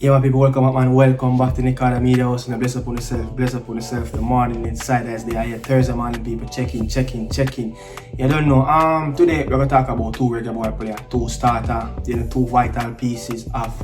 Yeah, my people, welcome up, man. Welcome back to Nicardo Media House. And bless upon yourself. The morning inside as they are here. Thursday morning, people. Check in. You don't know. Today we're gonna talk about two reggae players, two starter, two vital pieces of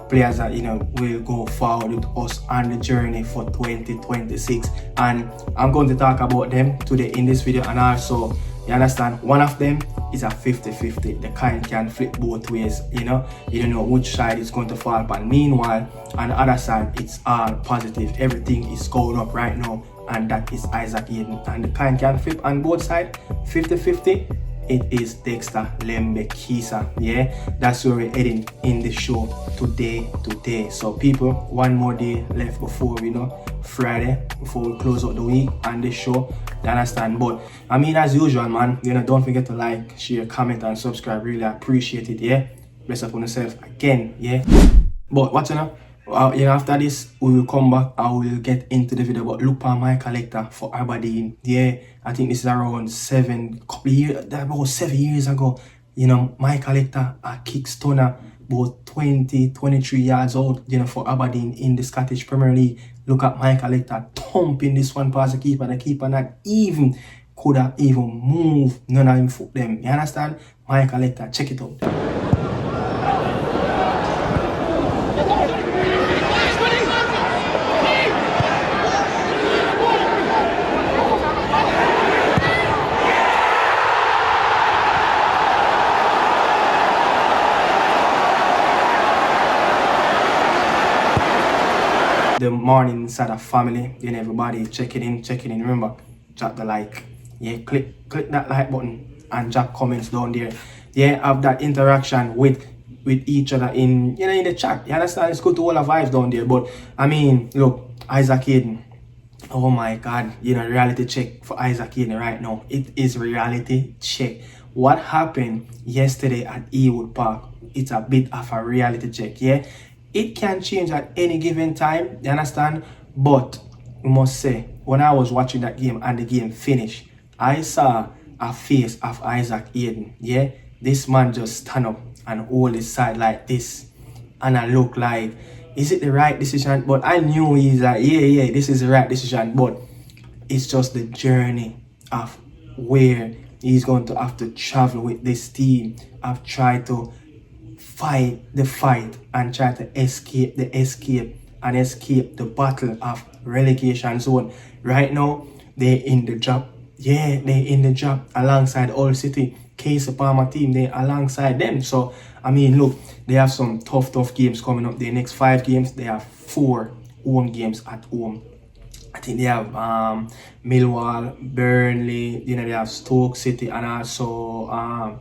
players that will go forward with us on the journey for 2026. And I'm going to talk about them today in this video, and also you understand, one of them is a 50-50. The kind can flip both ways, you don't know which side is going to fall upon. Meanwhile, on the other side, it's all positive. Everything is going up right now, and that is Isaac Hayden. And the kind can flip on both sides, 50-50. It is DEXTER Lembikisa. Yeah, that's where we're heading in the show today. So people, one more day left before Friday, before we close out the week on this show. You understand? But I mean, as usual, man, don't forget to like, share, comment, and subscribe. Really appreciate it. Yeah, bless upon yourself again. Yeah, but what after this we will come back. I will get into the video, but look at my collector for Aberdeen. Yeah, I think this is around 7 years ago. My collector a kick stunner, about 23 yards out, for Aberdeen in the Scottish Premier League. Look at my collector thumping this one past the keeper. The keeper not even could have even moved. None of him foot them. You understand? My collector, check it out. The morning inside of family, everybody checking in. Remember, drop the like, yeah, click that like button and drop comments down there. Yeah, have that interaction with each other in in the chat. You understand? It's good to all the vibes down there. But I mean, look, Isaac Hayden, oh my god, reality check for Isaac Hayden right now. It is reality check. What happened yesterday at Ewood Park, it's a bit of a reality check. Yeah, it can change at any given time, you understand? But I must say, when I was watching that game and the game finished, I saw a face of Isaac Hayden. Yeah, this man just stand up and hold his side like this, and I look like, is it the right decision? But I knew he's like, yeah, this is the right decision. But it's just the journey of where he's going to have to travel with this team. I've tried to fight the fight and try to escape the battle of relegation zone. Right now, they're in the job. Yeah, they're in the job alongside Hull City. Casey Palmer team, they're alongside them. So, I mean, look, they have some tough games coming up. The next 5 games, they have 4 home games at home. I think they have Millwall, Burnley, they have Stoke City, and also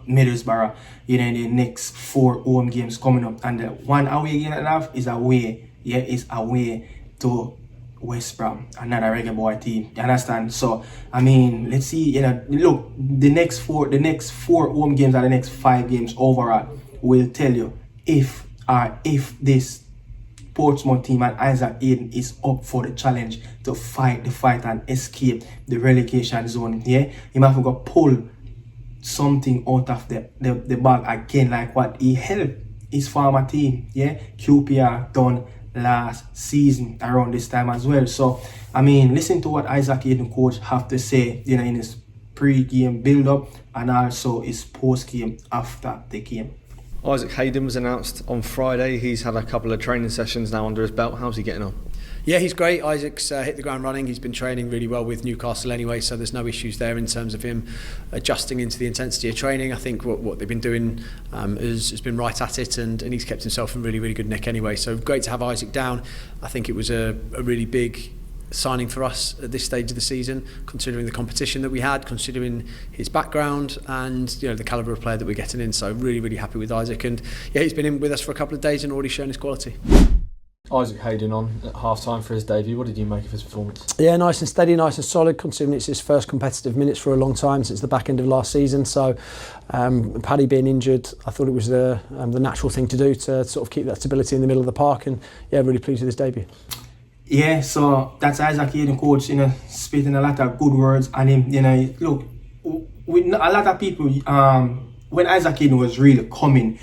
Middlesbrough, in the next 4 home games coming up. And the one away game that they have is away, is away to West Brom, another reggae team. You understand? So I mean, let's see, look, the next 4 home games and the next 5 games overall will tell you if this Portsmouth team and Isaac Hayden is up for the challenge to fight the fight and escape the relegation zone. Yeah, he might have got pull something out of the bag again, like what he helped his former team, QPR done last season around this time as well. So I mean, listen to what Isaac Hayden coach have to say, in his pre-game build-up and also his post-game after the game. Isaac Hayden was announced on Friday. He's had a couple of training sessions now under his belt. How's he getting on? Yeah, he's great. Isaac's hit the ground running. He's been training really well with Newcastle anyway, so there's no issues there in terms of him adjusting into the intensity of training. I think what they've been doing has been right at it, and he's kept himself in really good nick anyway. So great to have Isaac down. I think it was a really big signing for us at this stage of the season, considering the competition that we had, considering his background and the calibre of player that we're getting in. So really happy with Isaac, and yeah, he's been in with us for a couple of days and already shown his quality. Isaac Hayden on at half-time for his debut. What did you make of his performance? Yeah, nice and steady, nice and solid, considering it's his first competitive minutes for a long time since the back end of last season. So Paddy being injured, I thought it was the natural thing to do to sort of keep that stability in the middle of the park, and yeah, really pleased with his debut. Yeah, so that's Isaac Hayden, coach, spitting a lot of good words on him. Look, with a lot of people, when Isaac Hayden was really coming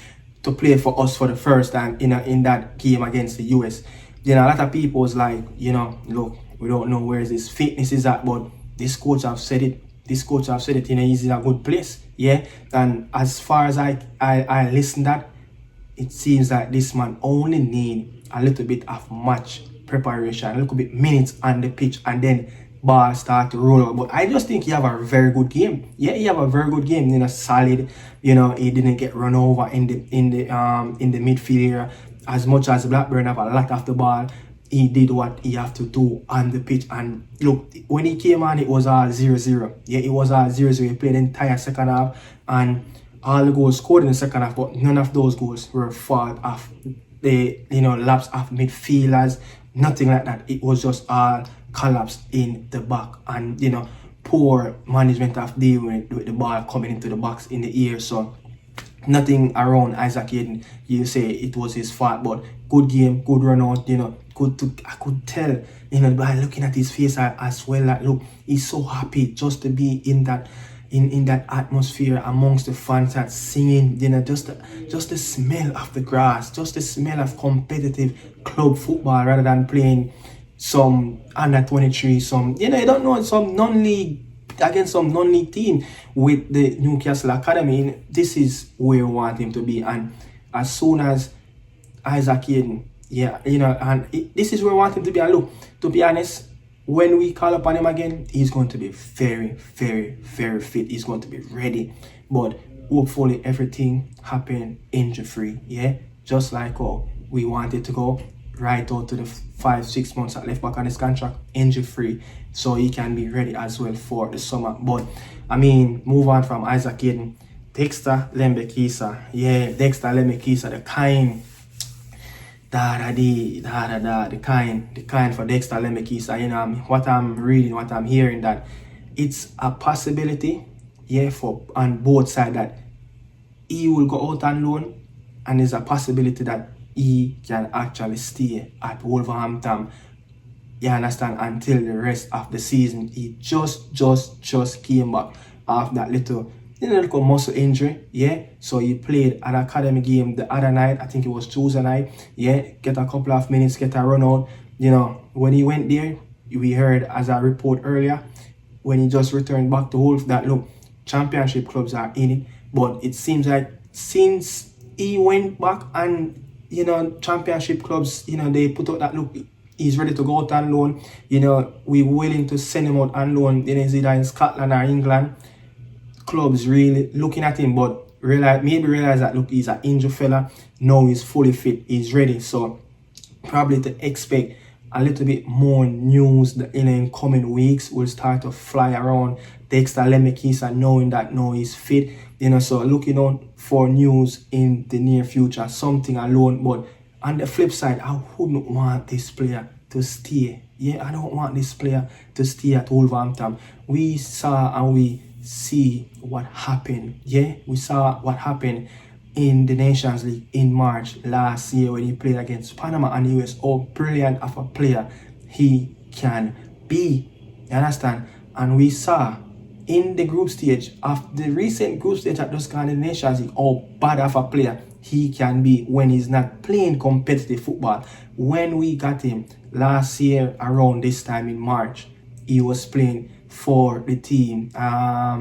to play for us for the first time in that game against the US. You know, a lot of people was like, you know, look, we don't know where his fitness is at, but this coach have said it. This coach have said it, you know, he's in a good place. Yeah. And as far as I listen that, it seems like this man only need a little bit of match preparation, a little bit minutes on the pitch, and then ball start to roll out. But I just think he have a very good game. Yeah, he have a very good game. You know, solid. You know, he didn't get run over in the midfield area as much as Blackburn have a lot of the ball. He did what he have to do on the pitch. And look, when he came on, it was all 0-0. Yeah, it was all 0-0. He played the entire second half, and all the goals scored in the second half, but none of those goals were fault of the, you know, lapse of midfielders. Nothing like that. It was just all collapsed in the back, and, you know, poor management of dealing with the ball coming into the box in the air. So nothing around Isaac Hayden, you say it was his fault, but good game, good run out, you know, I could tell, you know, by looking at his face as well, like, look, he's so happy just to be in that atmosphere amongst the fans that singing, you know, just the smell of the grass, just the smell of competitive club football rather than playing some under 23, some, you know, you don't know, some non-league against some non-league team with the Newcastle Academy. This is where we want him to be, and as soon as Isaac Hayden, yeah, you know, and this is where we want him to be. And look, to be honest, when we call upon him again, he's going to be very, very, very fit. He's going to be ready. But hopefully everything happen injury-free, yeah? Just like how we wanted to go right out to the 5-6 months at left back on his contract, injury-free, so he can be ready as well for the summer. But, I mean, move on from Isaac Hayden. DEXTER Lembikisa. Yeah, DEXTER Lembikisa, the kind the kind for DEXTER Lembikisa. You know, what I'm reading, what I'm hearing, that it's a possibility, yeah, for on both sides, that he will go out on loan, and there's a possibility that he can actually stay at Wolverhampton, you understand, until the rest of the season. He just came back after that little muscle injury, yeah. So he played an academy game the other night, I think it was Tuesday night, yeah. Get a couple of minutes, get a run out. You know, when he went there, we heard, as I report earlier, when he just returned back to Wolf, that look, championship clubs are in it. But it seems like since he went back, and, you know, championship clubs, you know, they put out that look, he's ready to go out on loan. You know, we're willing to send him out on loan, you know, either in Scotland or England. Clubs really looking at him, but realize that, look, he's an injured fella. Now he's fully fit, he's ready. So probably to expect a little bit more news that in coming weeks will start to fly around DEXTER Lembikisa, knowing that now he's fit. You know, so looking out for news in the near future, something alone. But on the flip side, I wouldn't want this player to stay. Yeah, I don't want this player to stay at Wolverhampton. We saw and we see what happened. Yeah, we saw what happened in the Nations League in March last year when he played against Panama and US. Oh, brilliant of a player he can be. You understand? And we saw in the group stage, of the recent group stage at those kind of Nations League, how bad of a player he can be when he's not playing competitive football. When we got him last year around this time in March, he was playing for the team. I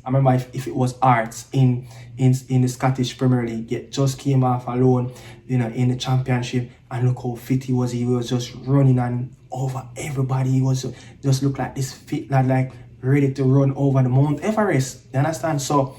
remember if it was Arts in the Scottish Premier League. Yet just came off alone, you know, in the championship, and look how fit he was. He was just running and over everybody. He was just looked like this fit lad, like ready to run over the Mount Everest. You understand? So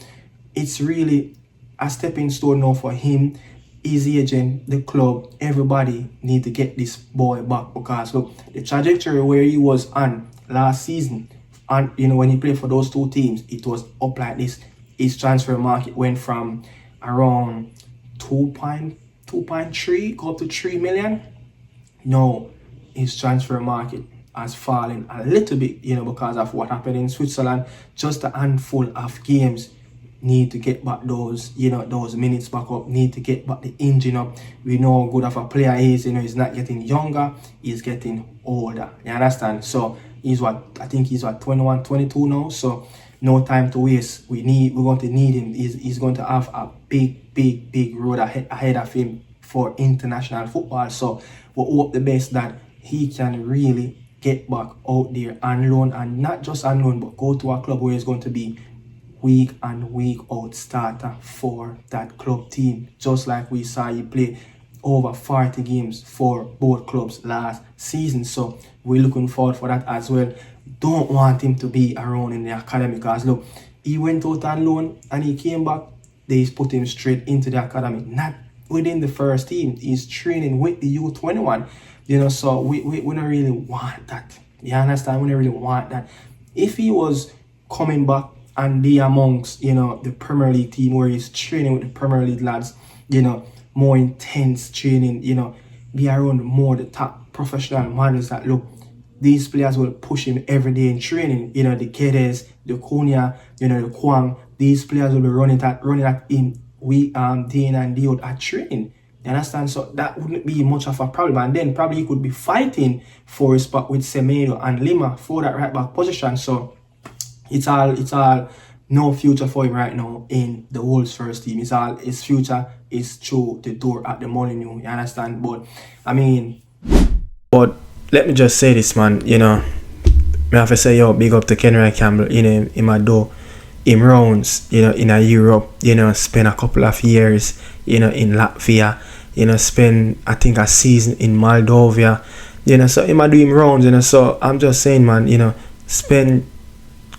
it's really a stepping stone now for him, his agent, the club. Everybody need to get this boy back, because look, the trajectory where he was on last season, and, you know, when he played for those two teams, it was up like this. His transfer market went from around 2.3 go up to 3 million. No, his transfer market has fallen a little bit, you know, because of what happened in Switzerland. Just a handful of games need to get back those, you know, those minutes back up, need to get back the engine up. We know how good of a player he is, you know, he's not getting younger, he's getting older. You understand? So I think he's 21, 22 now. So no time to waste. We're going to need him. He's going to have a big road ahead of him for international football. So we hope the best that he can really get back out there on loan, and not just on loan, but go to a club where he's going to be week and week out starter for that club team, just like we saw he play over 40 games for both clubs last season. So we're looking forward for that as well. Don't want him to be around in the academy, because look, he went out on loan and he came back, they put him straight into the academy, not within the first team. He's training with the U21, so we don't really want that. You understand? We don't really want that. If he was coming back and be amongst, the Premier League team where he's training with the Premier League lads, more intense training, be around more the top professional models that look, these players will push him every day in training, the Kedes, the Konya, the Kwang, these players will be running at him day in and day out at training. You understand? So that wouldn't be much of a problem. And then probably he could be fighting for his spot with Semedo and Lima for that right back position. So it's all no future for him right now in the Wolves first team. It's all his future is through the door at the Molineux. You understand? But let me just say this, man. I have to say, big up to Kenry Campbell. In my door, in rounds, in Europe, spend a couple of years, in Latvia, spend I think a season in Moldova, so in my doing rounds, so I'm just saying, man, spend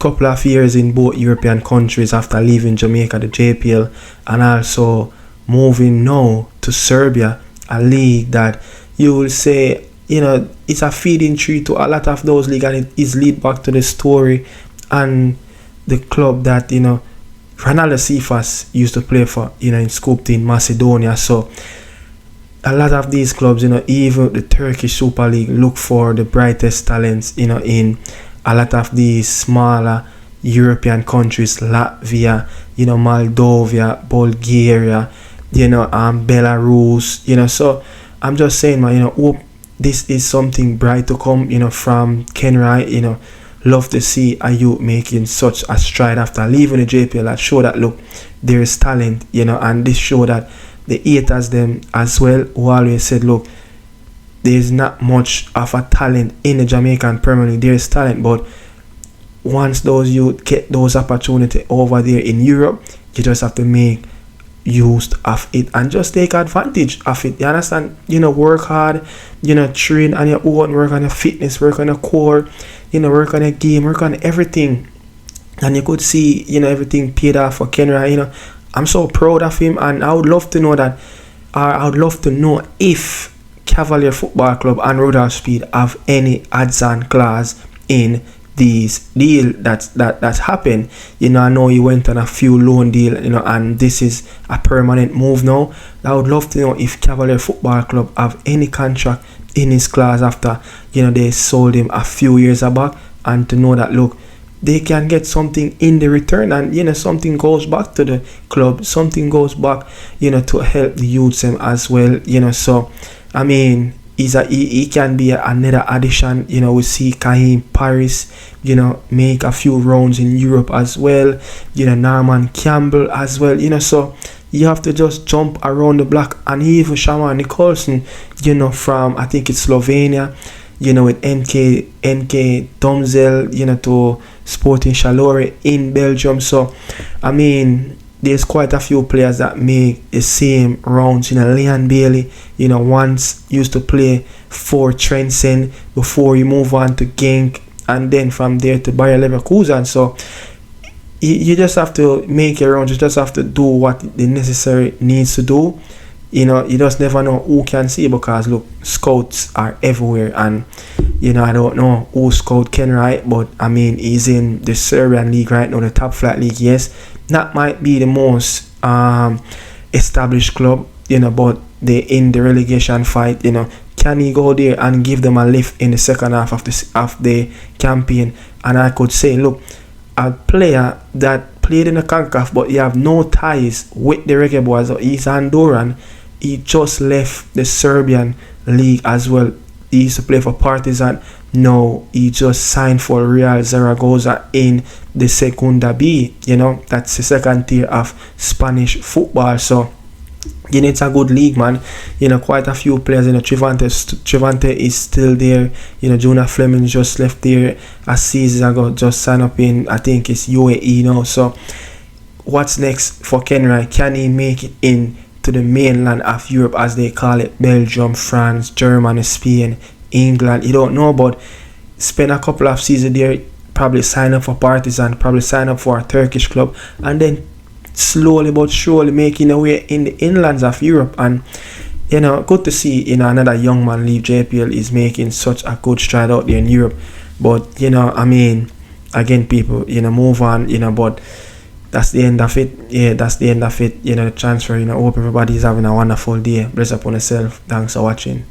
couple of years in both European countries after leaving Jamaica, the JPL, and also moving now to Serbia, a league that you will say, it's a feeding tree to a lot of those leagues, and it is lead back to the story and the club that Ronaldo Cephas used to play for, in Skopje in Macedonia. So a lot of these clubs, even the Turkish Super League, look for the brightest talents, in a lot of these smaller European countries, Latvia, Moldova, Bulgaria, Belarus, so I'm just saying, man, hope this is something bright to come, from Kenry, love to see a youth making such a stride after leaving the JPL. That show that, look, there is talent, and this show that the haters them as well, who always said, look, there's not much of a talent in the Jamaican Premier League. There is talent, but once those youth get those opportunities over there in Europe, you just have to make use of it and just take advantage of it. You understand? Work hard, train on your own, work on your fitness, work on your core, work on your game, work on everything. And you could see, everything paid off for Kenry. I'm so proud of him, and I would love to know that, I would love to know if Cavalier Football Club and Rudolph Speid have any odds-on clause in these deal that's happened. I know he went on a few loan deal, and this is a permanent move now. I would love to know if Cavalier Football Club have any contract in his clause after, they sold him a few years back, and to know that, look, they can get something in the return, and something goes back to the club, something goes back, to help the youths as well, so I mean, he can be another addition. We see Karim Paris, make a few rounds in Europe as well. Norman Campbell as well. So you have to just jump around the block. And even Shaman Nicholson, from I think it's Slovenia, with NK Domzel, to Sporting Charleroi in Belgium. So I mean, there's quite a few players that make the same rounds. Leon Bailey, once used to play for Trensen before he moved on to Genk, and then from there to Bayer Leverkusen. So you just have to make your rounds. You just have to do what the necessary needs to do. You just never know who can see, because look, scouts are everywhere, and I don't know who scout Kenry, but I mean, he's in the Serbian league right now, the top flight league. Yes, that might be the most established club, but they're in the relegation fight. Can he go there and give them a lift in the second half of the campaign? And I could say, look, a player that played in the CONCACAF, but he have no ties with the reggaeboyz, he's Andorran. He just left the Serbian league as well. He used to play for Partizan, Now he just signed for Real Zaragoza in the Segunda B. You know, that's the second tier of Spanish football. So you know, it's a good league, man. You know, quite a few players. You know, Trevante is still there. You know, Jonah Fleming just left there a season ago, just signed up in, I think it's UAE now. So what's next for Kenroy? Can he make it in to the mainland of Europe, as they call it? Belgium, France, Germany, Spain, England. You don't know, but spend a couple of seasons there, probably sign up for Partizan, probably sign up for a Turkish club, and then slowly but surely making a way in the inlands of Europe. And you know, good to see, you know, another young man leave JPL is making such a good stride out there in Europe. But you know, I mean, again, people, you know, move on, you know, but that's the end of it. Yeah, that's the end of it. You know, the transfer. You know, hope everybody's having a wonderful day. Bless upon yourself. Thanks for watching.